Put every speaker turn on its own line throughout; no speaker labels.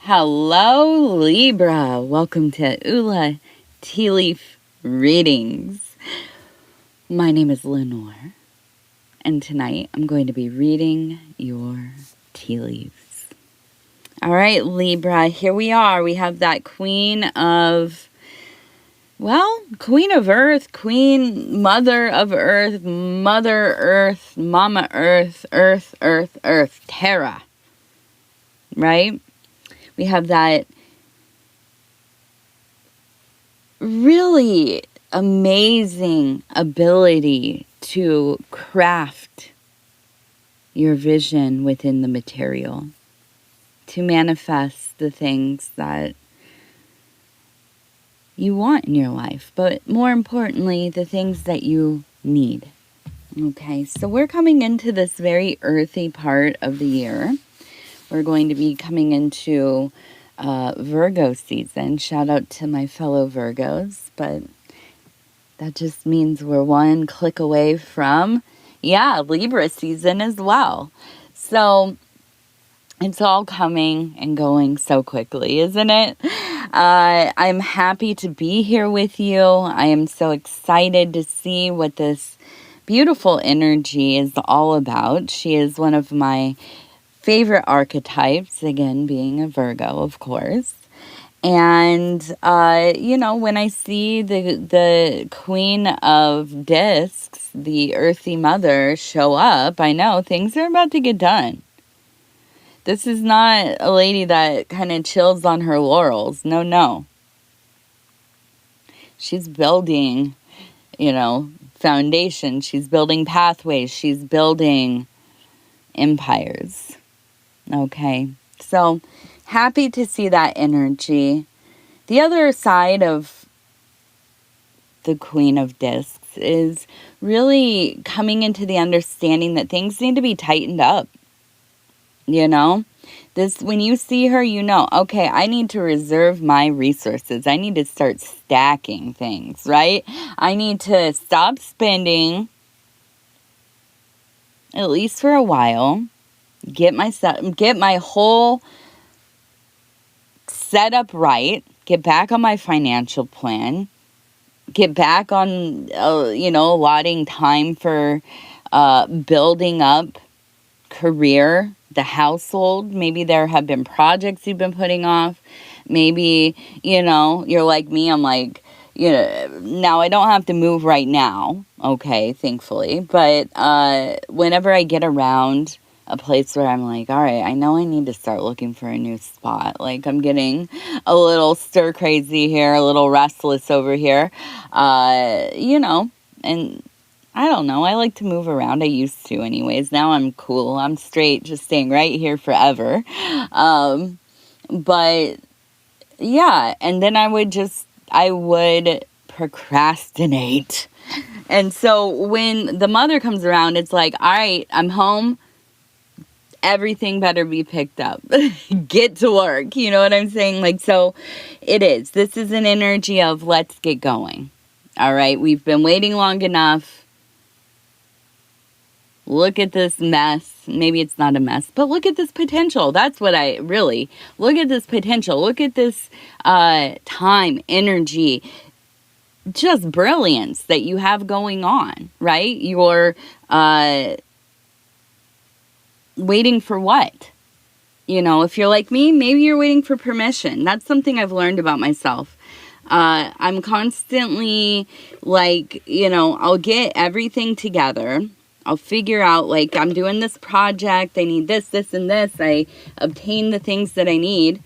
Hello, Libra. Welcome to Ula Tea Leaf Readings. My name is Lenor, and tonight I'm going to be reading your tea leaves. All right, Libra, here we are. We have that Queen of Earth, Queen, Mother of Earth, Mother Earth, Mama Earth, Earth, Terra, right? We have that really amazing ability to craft your vision within the material, to manifest the things that you want in your life, but more importantly, the things that you need. Okay, so we're coming into this very earthy part of the year. We're going to be coming into Virgo season. Shout out to my fellow Virgos, but that just means we're one click away from, Libra season as well. So it's all coming and going so quickly, isn't it? I'm happy to be here with you. I am so excited to see what this beautiful energy is all about. She is one of my favorite archetypes, again, being a Virgo, of course. And, when I see the Queen of Discs, the Earthy Mother, show up, I know things are about to get done. This is not a lady that kind of chills on her laurels. No. She's building, foundation. She's building pathways. She's building empires. Okay, so happy to see that energy. The other side of the Queen of Discs is really coming into the understanding that things need to be tightened up. When you see her, okay, I need to reserve my resources. I need to start stacking things, right? I need to stop spending, at least for a while. Get my whole setup right. Get back on my financial plan. Get back on, allotting time for building up career, the household. Maybe there have been projects you've been putting off. Maybe, you're like me. I'm like, now I don't have to move right now. Okay, thankfully. But whenever I get around a place where I'm like, all right, I know I need to start looking for a new spot. Like, I'm getting a little stir crazy here, a little restless over here, and I don't know. I like to move around. I used to anyways. Now I'm cool. I'm straight, just staying right here forever. But yeah, and then I would procrastinate. And so when the mother comes around, it's like, all right, I'm home. Everything better be picked up. Get to work. You know what I'm saying? Like, so it is. This is an energy of let's get going. All right. We've been waiting long enough. Look at this mess. Maybe it's not a mess, but look at this potential. That's what look at this potential. Look at this time, energy, just brilliance that you have going on, right? You're waiting for what? If you're like me, maybe you're waiting for permission. That's something I've learned about myself. I'm constantly like, I'll get everything together. I'll figure out, like, I'm doing this project. I need this, and this. I obtain the things that I need.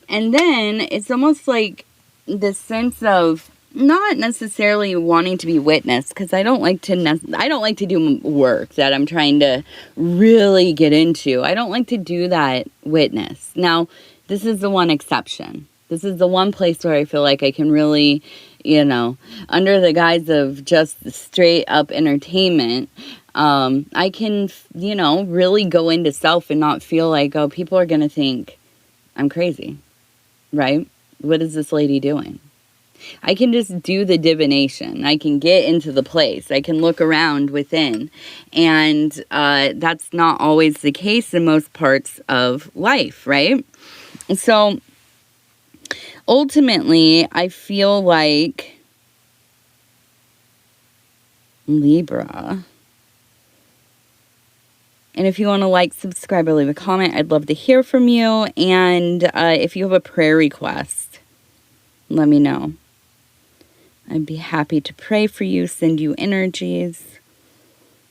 And then it's almost like this sense of not necessarily wanting to be witnessed, because I don't like to do work that I'm trying to really get into. I don't like to do that witness. Now, this is the one exception. This is the one place where I feel like I can really, under the guise of just straight up entertainment, I can, really go into self and not feel like, oh, people are going to think I'm crazy, right? What is this lady doing? I can just do the divination. I can get into the place. I can look around within. And that's not always the case in most parts of life, right? So ultimately, I feel like Libra. And if you want to like, subscribe, or leave a comment, I'd love to hear from you. And if you have a prayer request, let me know. I'd be happy to pray for you, send you energies,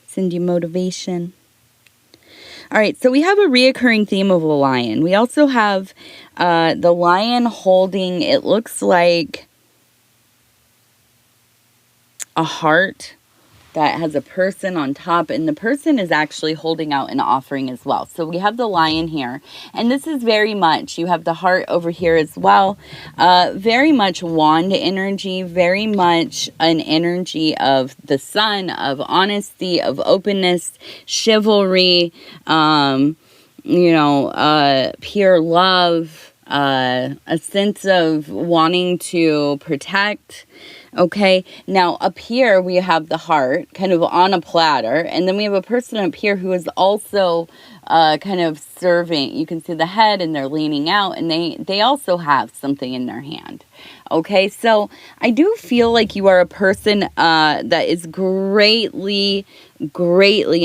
send you motivation. All right, so we have a reoccurring theme of the lion. We also have the lion holding, it looks like a heart that has a person on top, and the person is actually holding out an offering as well. So we have the lion here, and this is very much, you have the heart over here as well, very much wand energy, very much an energy of the sun, of honesty, of openness, chivalry, pure love, a sense of wanting to protect. Okay, now up here we have the heart kind of on a platter, and then we have a person up here who is also kind of serving. You can see the head, and they're leaning out, and they also have something in their hand. Okay, so I do feel like you are a person that is greatly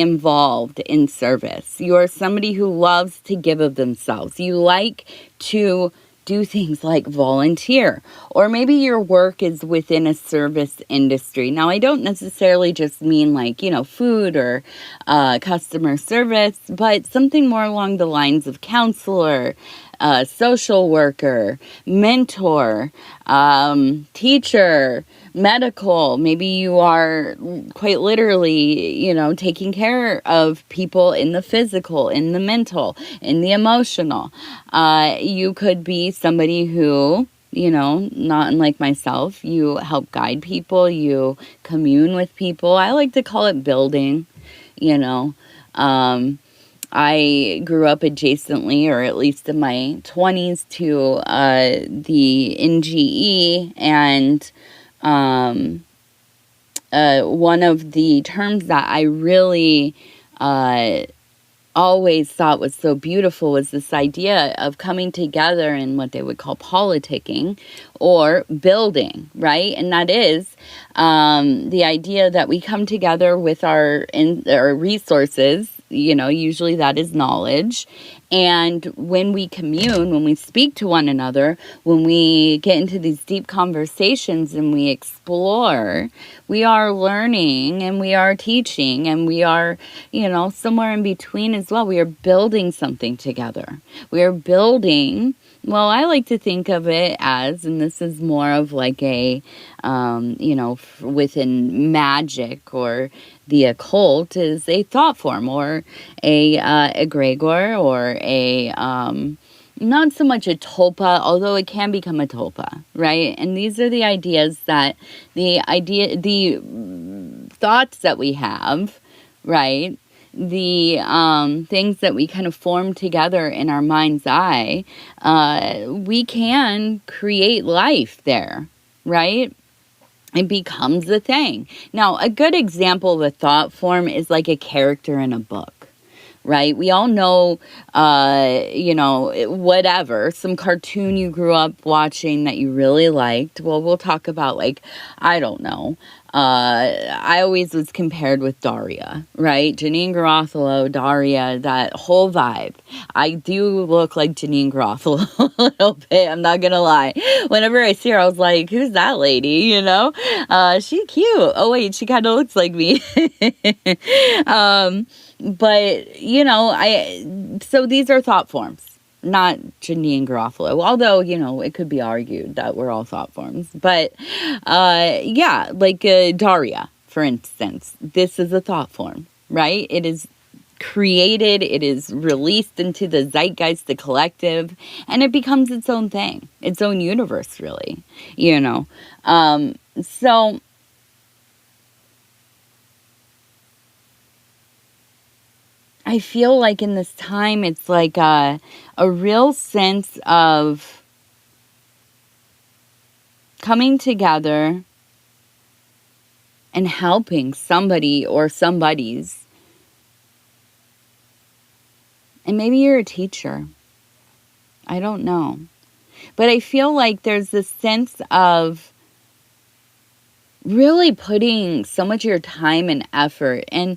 involved in service. You are somebody who loves to give of themselves. You like to do things like volunteer, or maybe your work is within a service industry. Now, I don't necessarily just mean like, food or customer service, but something more along the lines of counselor, social worker, mentor, teacher, medical. Maybe you are quite literally, taking care of people in the physical, in the mental, in the emotional. You could be somebody who, not unlike myself, you help guide people, you commune with people. I like to call it building, I grew up adjacently, or at least in my 20s, to the NGE, and one of the terms that I really always thought was so beautiful was this idea of coming together in what they would call politicking or building, right? And that is the idea that we come together with our resources. Usually that is knowledge. And when we commune, when we speak to one another, when we get into these deep conversations and we explore, we are learning and we are teaching, and we are, somewhere in between as well. We are building something together. We are building, well, I like to think of it as, and this is more of like a, within magic or the occult, is a thought form or a egregor, or a not so much a tulpa, although it can become a tulpa, right? And these are the ideas that the thoughts that we have, right? The things that we kind of form together in our mind's eye, we can create life there, right? It becomes a thing. Now, a good example of a thought form is like a character in a book, right? We all know, whatever, some cartoon you grew up watching that you really liked. Well, we'll talk about, like, I don't know. I always was compared with Daria, right? Janine Garofalo, Daria, that whole vibe. I do look like Janine Garofalo a little bit, I'm not gonna lie. Whenever I see her, I was like, who's that lady, She's cute. Oh, wait, she kind of looks like me. But, so these are thought forms. Not Janine Garofalo, although, it could be argued that we're all thought forms. But, like Daria, for instance, this is a thought form, right? It is created, it is released into the zeitgeist, the collective, and it becomes its own thing, its own universe, really, So I feel like in this time, it's like a real sense of coming together and helping somebody or somebody's. And maybe you're a teacher. I don't know. But I feel like there's this sense of really putting so much of your time and effort. And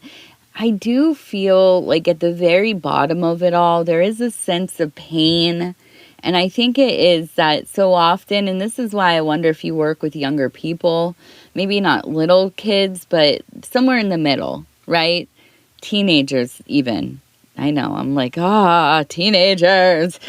I do feel like at the very bottom of it all, there is a sense of pain. And I think it is that so often, and this is why I wonder if you work with younger people, maybe not little kids, but somewhere in the middle, right? Teenagers even. I know, I'm like, teenagers.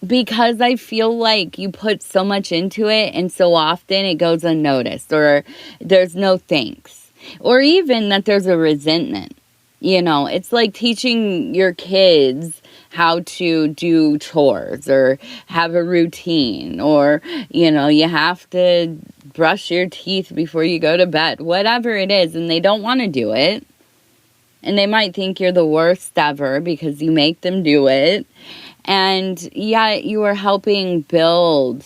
Because I feel like you put so much into it and so often it goes unnoticed, or there's no thanks, or even that there's a resentment. You know, it's like teaching your kids how to do chores or have a routine, or, you know, you have to brush your teeth before you go to bed, whatever it is, and they don't want to do it. And they might think you're the worst ever because you make them do it. And yet you are helping build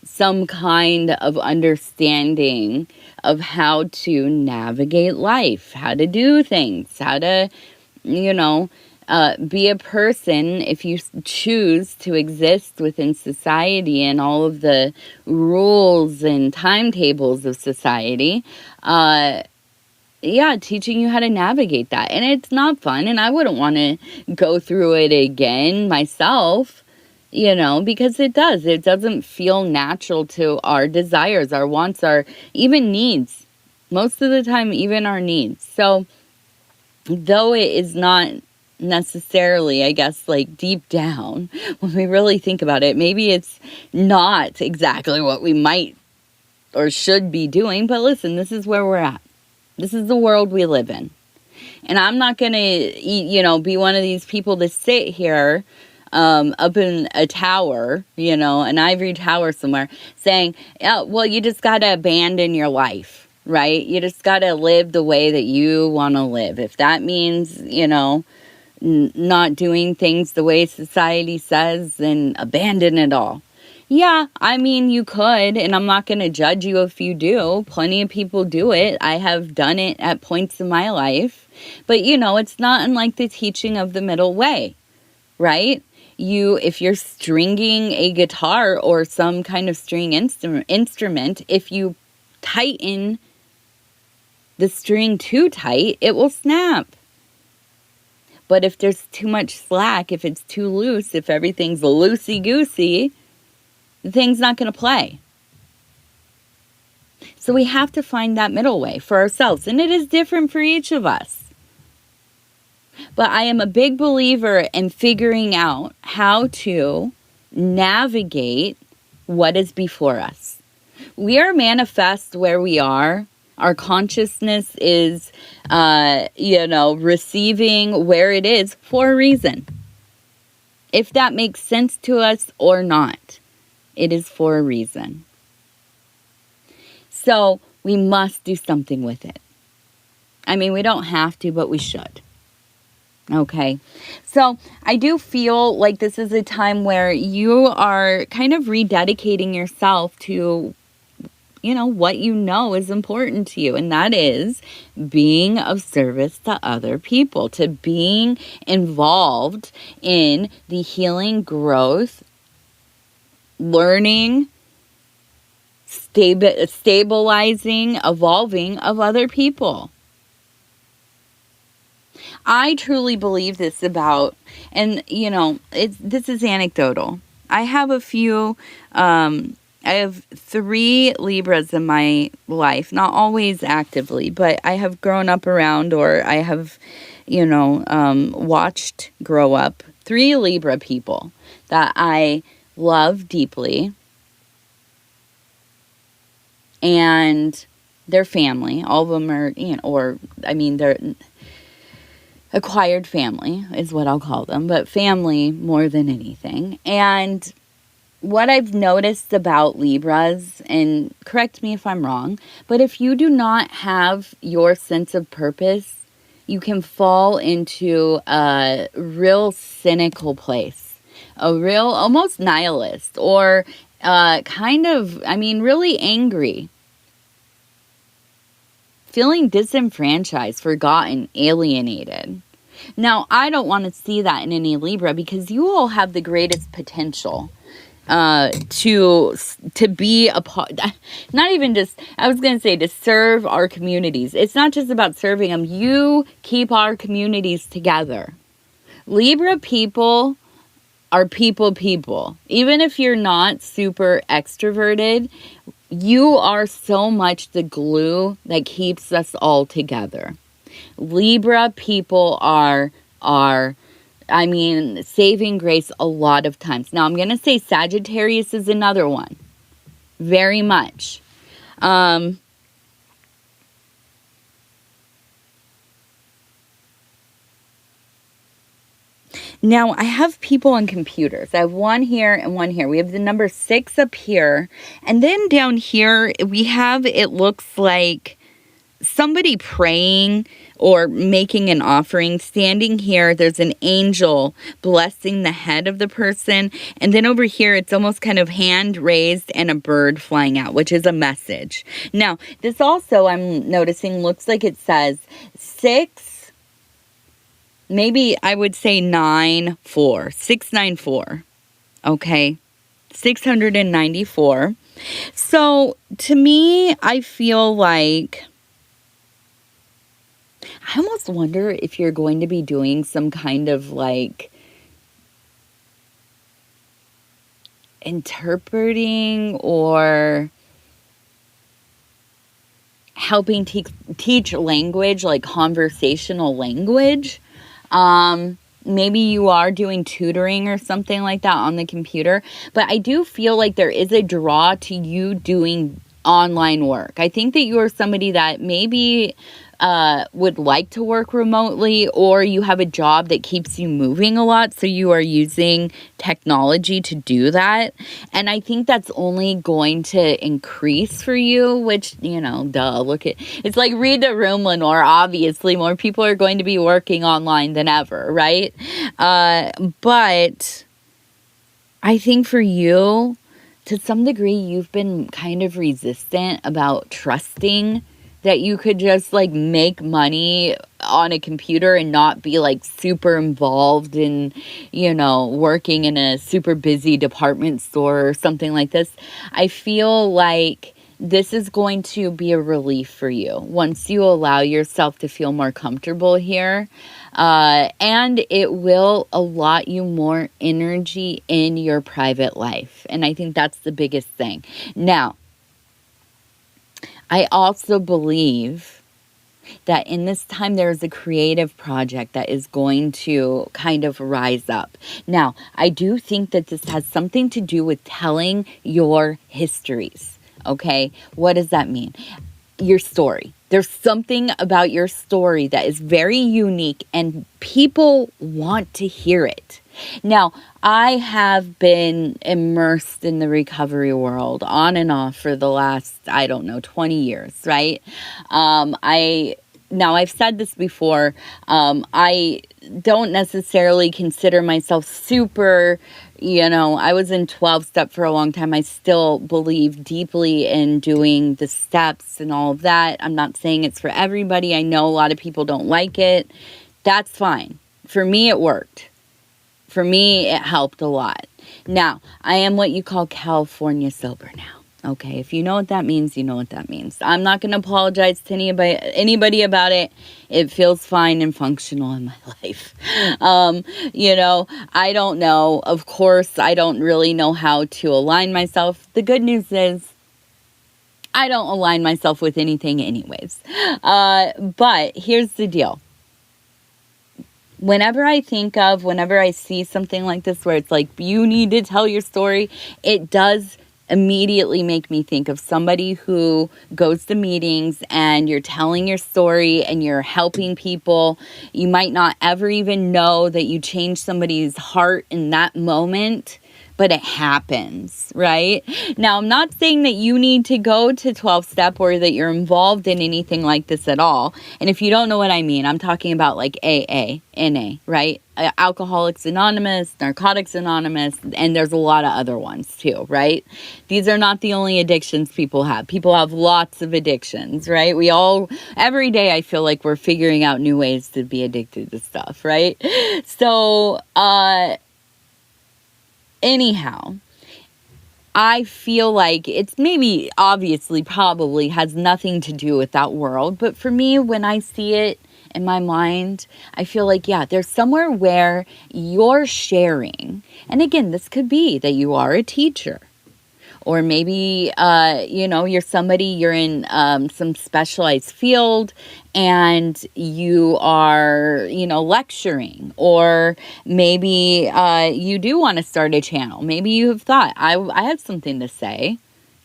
some kind of understanding of how to navigate life, how to do things, how to, you know, be a person if you choose to exist within society and all of the rules and timetables of society. Teaching you how to navigate that. And it's not fun, and I wouldn't want to go through it again myself, you know, because it doesn't feel natural to our desires, our wants, our even needs. Most of the time, even our needs. So, though it is not necessarily, I guess, like deep down, when we really think about it, maybe it's not exactly what we might or should be doing, but listen, this is where we're at. This is the world we live in. And I'm not going to, be one of these people to sit here up in a tower, an ivory tower somewhere, saying, oh, well, you just got to abandon your life, right? You just got to live the way that you want to live. If that means, not doing things the way society says, then abandon it all. Yeah, I mean, you could, and I'm not going to judge you if you do. Plenty of people do it. I have done it at points in my life. But, it's not unlike the teaching of the middle way, right? If you're stringing a guitar or some kind of string instrument, if you tighten the string too tight, it will snap. But if there's too much slack, if it's too loose, if everything's loosey-goosey, the thing's not going to play. So we have to find that middle way for ourselves. And it is different for each of us. But I am a big believer in figuring out how to navigate what is before us. We are manifest where we are. Our consciousness is, receiving where it is for a reason. If that makes sense to us or not. It is for a reason. So we must do something with it. I mean, we don't have to, but we should. Okay. So I do feel like this is a time where you are kind of rededicating yourself to, what is important to you. And that is being of service to other people, to being involved in the healing, growth, learning, stabilizing, evolving of other people. I truly believe this about, and this is anecdotal. I have I have 3 Libras in my life, not always actively, but I have grown up around, or I have, watched grow up 3 Libra people that I love deeply, and their family. All of them are, they're acquired family is what I'll call them, but family more than anything. And what I've noticed about Libras, and correct me if I'm wrong, but if you do not have your sense of purpose, you can fall into a real cynical place. a real, almost nihilist, or really angry, feeling disenfranchised, forgotten, alienated. Now, I don't want to see that in any Libra, because you all have the greatest potential to be a part, not even just, I was going to say, to serve our communities. It's not just about serving them. You keep our communities together. Libra people are people. Even if you're not super extroverted, you are so much the glue that keeps us all together. Libra people are saving grace a lot of times. Now, I'm going to say Sagittarius is another one. Very much. Now, I have people on computers. I have one here and one here. We have the number 6 up here. And then down here, we have, it looks like somebody praying or making an offering. Standing here, there's an angel blessing the head of the person. And then over here, it's almost kind of hand raised and a bird flying out, which is a message. Now, this also, I'm noticing, looks like it says 6, maybe I would say 694. Okay. 694. So to me, I feel like, I almost wonder if you're going to be doing some kind of like interpreting or helping teach language, like conversational language. Maybe you are doing tutoring or something like that on the computer, but I do feel like there is a draw to you doing online work. I think that you are somebody that maybe would like to work remotely, or you have a job that keeps you moving a lot, so you are using technology to do that. And I think that's only going to increase for you, which, it's like read the room, Lenor. Obviously, more people are going to be working online than ever, right? But I think for you, to some degree, you've been kind of resistant about trusting that you could just like make money on a computer and not be like super involved in, working in a super busy department store or something like this. I feel like this is going to be a relief for you once you allow yourself to feel more comfortable here. And it will allot you more energy in your private life. And I think that's the biggest thing. Now, I also believe that in this time there is a creative project that is going to kind of rise up. Now, I do think that this has something to do with telling your histories. Okay, what does that mean? Your story. There's something about your story that is very unique and people want to hear it. Now, I have been immersed in the recovery world on and off for the last, 20 years, right? I've said this before, I don't necessarily consider myself super, I was in 12-step for a long time. I still believe deeply in doing the steps and all of that. I'm not saying it's for everybody. I know a lot of people don't like it. That's fine. For me, it worked. For me, it helped a lot. Now, I am what you call California sober now. Okay, if you know what that means, you know what that means. I'm not going to apologize to anybody about it. It feels fine and functional in my life. I don't know. Of course, I don't really know how to align myself. The good news is I don't align myself with anything anyways. But here's the deal. Whenever I see something like this where it's like, you need to tell your story, it does immediately make me think of somebody who goes to meetings and you're telling your story and you're helping people. You might not ever even know that you changed somebody's heart in that moment, but it happens, right? Now, I'm not saying that you need to go to 12-step or that you're involved in anything like this at all. And if you don't know what I mean, I'm talking about like AA, NA, right? Alcoholics Anonymous, Narcotics Anonymous, and there's a lot of other ones too, right? These are not the only addictions people have. People have lots of addictions, right? Every day I feel like we're figuring out new ways to be addicted to stuff, right? So, anyhow, I feel like it's maybe, obviously, probably has nothing to do with that world. But for me, when I see it in my mind, I feel like, yeah, there's somewhere where you're sharing. And again, this could be that you are a teacher. Or maybe, you're in some specialized field and you are, lecturing. Or maybe you do want to start a channel. Maybe you have thought, I have something to say.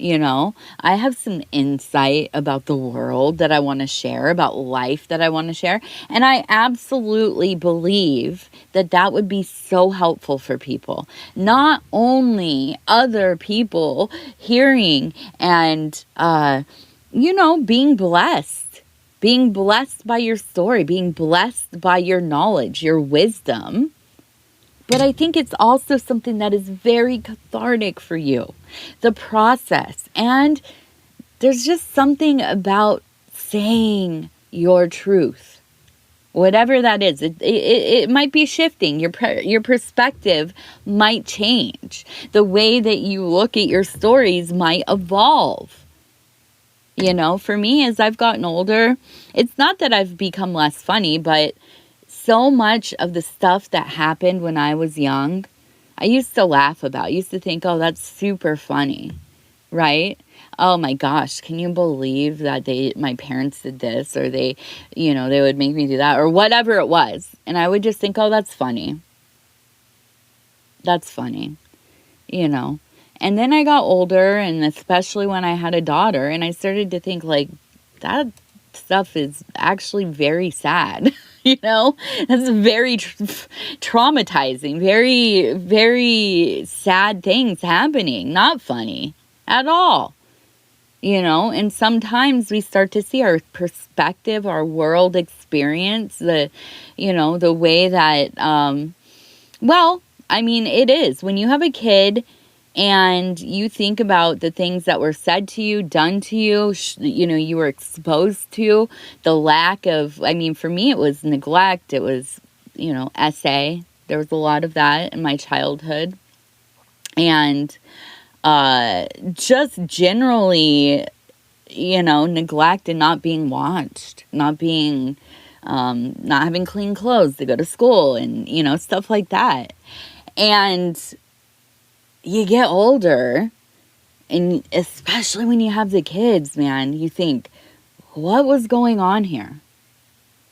I have some insight about the world that I want to share, about life that I want to share. And I absolutely believe that would be so helpful for people. Not only other people hearing and, being blessed. Being blessed by your story, being blessed by your knowledge, your wisdom. But I think it's also something that is very cathartic for you, the process. And there's just something about saying your truth, whatever that is. It might be shifting. Your perspective might change. The way that you look at your stories might evolve. For me, as I've gotten older, it's not that I've become less funny, but so much of the stuff that happened when I was young, I used to laugh about. I used to think, oh, that's super funny, right? Oh my gosh, can you believe that my parents did this, or they would make me do that, or whatever it was. And I would just think, oh, that's funny. That's funny, And then I got older, and especially when I had a daughter, and I started to think, like, that stuff is actually very sad. That's very traumatizing, very, very sad things happening, not funny at all, and sometimes we start to see our perspective, our world experience, the way that, it is when you have a kid and you think about the things that were said to you, done to you, you were exposed to, the lack of, for me, it was neglect. It was, SA. There was a lot of that in my childhood. And just generally, neglect and not being watched, not having clean clothes to go to school and, stuff like that. And you get older, and especially when you have the kids, man, you think, what was going on here?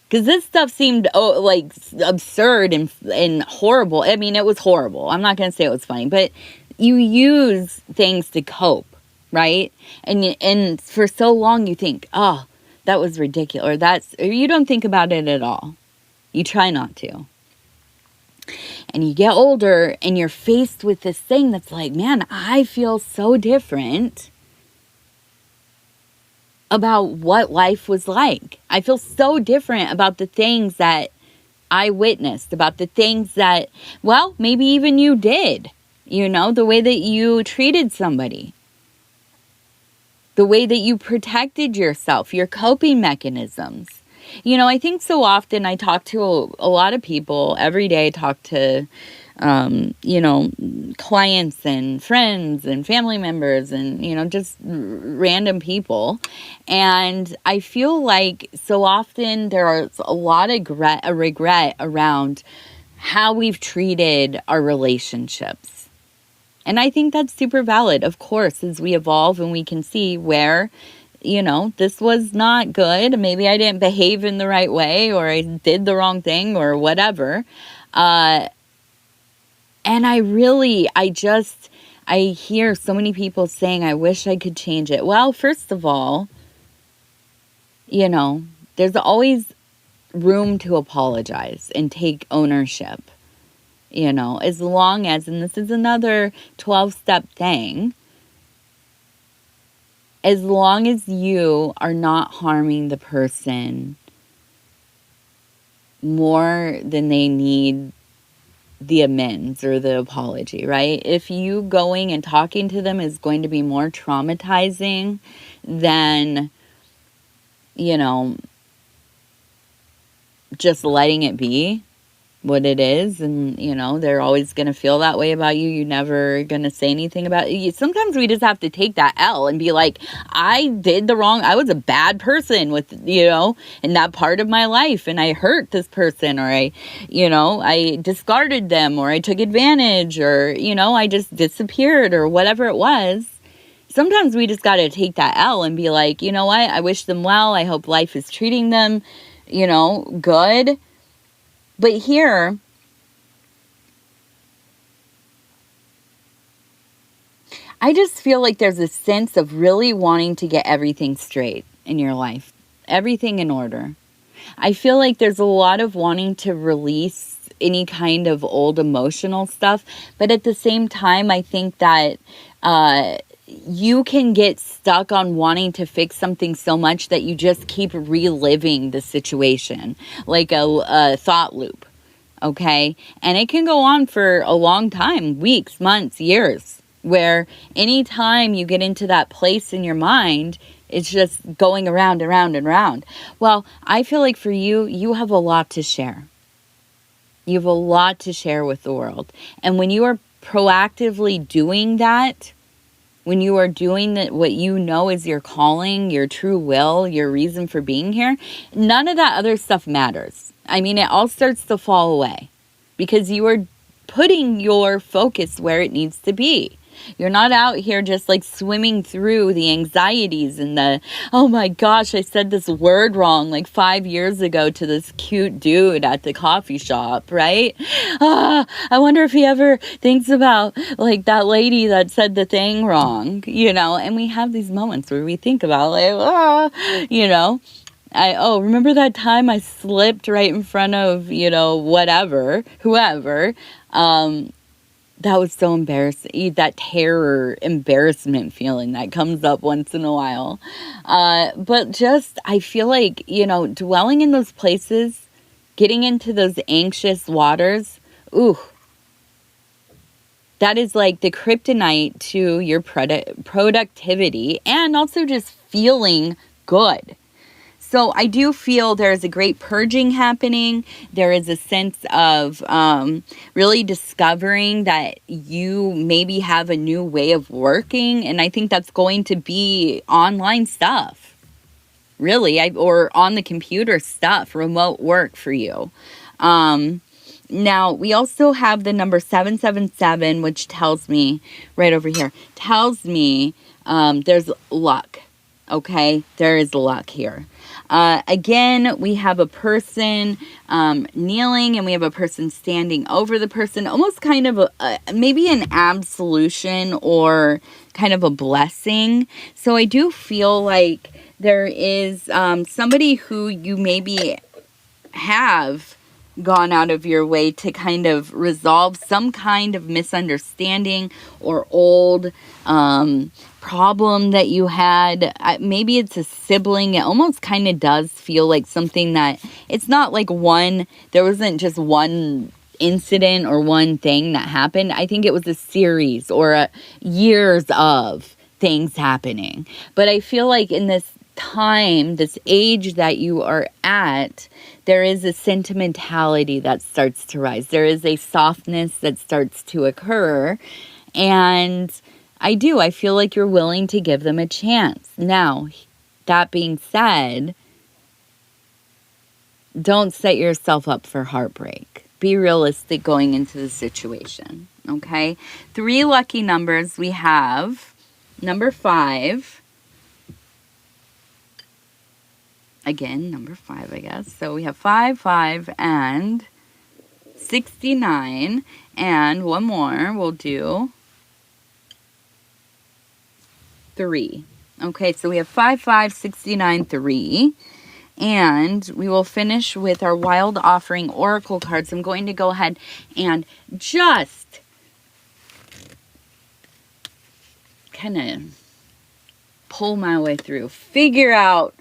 Because this stuff seemed absurd and horrible. It was horrible. I'm not going to say it was funny, but you use things to cope, right? And for so long you think, oh, that was ridiculous. Or you don't think about it at all. You try not to. And you get older and you're faced with this thing that's like, man, I feel so different about what life was like. I feel so different about the things that I witnessed, about the things that, well, maybe even you did, the way that you treated somebody, the way that you protected yourself, your coping mechanisms. I think so often I talk to a lot of people every day. I talk to, clients and friends and family members and, just random people. And I feel like so often there's a lot of regret around how we've treated our relationships. And I think that's super valid, of course, as we evolve and we can see where this was not good. Maybe I didn't behave in the right way, or I did the wrong thing, or whatever. And I hear so many people saying, I wish I could change it. Well, first of all, there's always room to apologize and take ownership. You know, as long as, and this is another 12-step thing, as long as you are not harming the person more than they need the amends or the apology, right? If you going and talking to them is going to be more traumatizing than, you know, just letting it be what it is, and you know they're always going to feel that way about you, you're never going to say anything about it. Sometimes we just have to take that L and be like, I was a bad person with, you know, in that part of my life, and I hurt this person, or I discarded them, or I took advantage, or I just disappeared, or whatever it was. Sometimes we just got to take that L and be like, you know what, I wish them well, I hope life is treating them good. But here, I just feel like there's a sense of really wanting to get everything straight in your life, everything in order. I feel like there's a lot of wanting to release any kind of old emotional stuff, but at the same time, I think that you can get stuck on wanting to fix something so much that you just keep reliving the situation, like a thought loop. Okay. And it can go on for a long time, weeks, months, years, where anytime you get into that place in your mind, it's just going around and round and round. Well, I feel like for you, you have a lot to share. You have a lot to share with the world. And when you are proactively doing that, when you are doing what you know is your calling, your true will, your reason for being here, none of that other stuff matters. I mean, it all starts to fall away because you are putting your focus where it needs to be. You're not out here just like swimming through the anxieties and the, oh my gosh, I said this word wrong like 5 years ago to this cute dude at the coffee shop, right? I wonder if he ever thinks about like that lady that said the thing wrong, and we have these moments where we think about like, remember that time I slipped right in front of, whoever, that was so embarrassing. That terror, embarrassment feeling that comes up once in a while. But just, I feel like, dwelling in those places, getting into those anxious waters, that is like the kryptonite to your productivity and also just feeling good. So I do feel there is a great purging happening. There is a sense of really discovering that you maybe have a new way of working. And I think that's going to be online stuff, really, or on the computer stuff, remote work for you. Now, we also have the number 777, which tells me, right over here, there's luck. Okay, there is luck here. Again, we have a person kneeling and we have a person standing over the person, almost kind of maybe an absolution or kind of a blessing. So I do feel like there is somebody who you maybe have gone out of your way to kind of resolve some kind of misunderstanding or old problem that you had. Maybe it's a sibling. It almost kind of does feel like something that it's not like there wasn't just one incident or one thing that happened. I think it was a series or years of things happening. But I feel like in this time, this age that you are at, there is a sentimentality that starts to rise. There is a softness that starts to occur. And I feel like you're willing to give them a chance. Now, that being said, don't set yourself up for heartbreak. Be realistic going into the situation, okay? 3 lucky numbers we have. Number 5. Again, number 5, I guess. So we have 5, 5, and 69. And one more, we'll do 3. Okay, so we have 5, 5, 69, 3. And we will finish with our Wild Offering Oracle cards. I'm going to go ahead and just kind of pull my way through. Figure out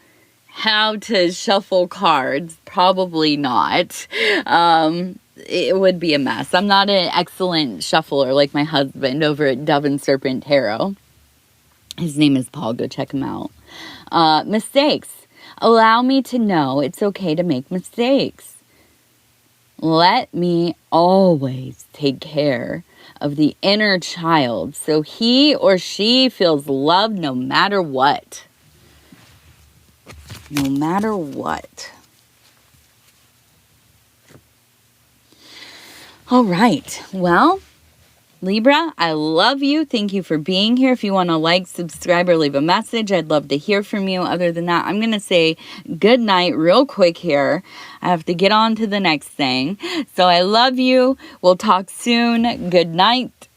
how to shuffle cards. Probably not. It would be a mess. I'm not an excellent shuffler like my husband over at Dove and Serpent Tarot. His name is Paul. Go check him out. Mistakes. Allow me to know it's okay to make mistakes. Let me always take care of the inner child so he or she feels loved no matter what. No matter what. All right. Well, Libra, I love you. Thank you for being here. If you want to like, subscribe, or leave a message, I'd love to hear from you. Other than that, I'm going to say good night real quick here. I have to get on to the next thing. So I love you. We'll talk soon. Good night.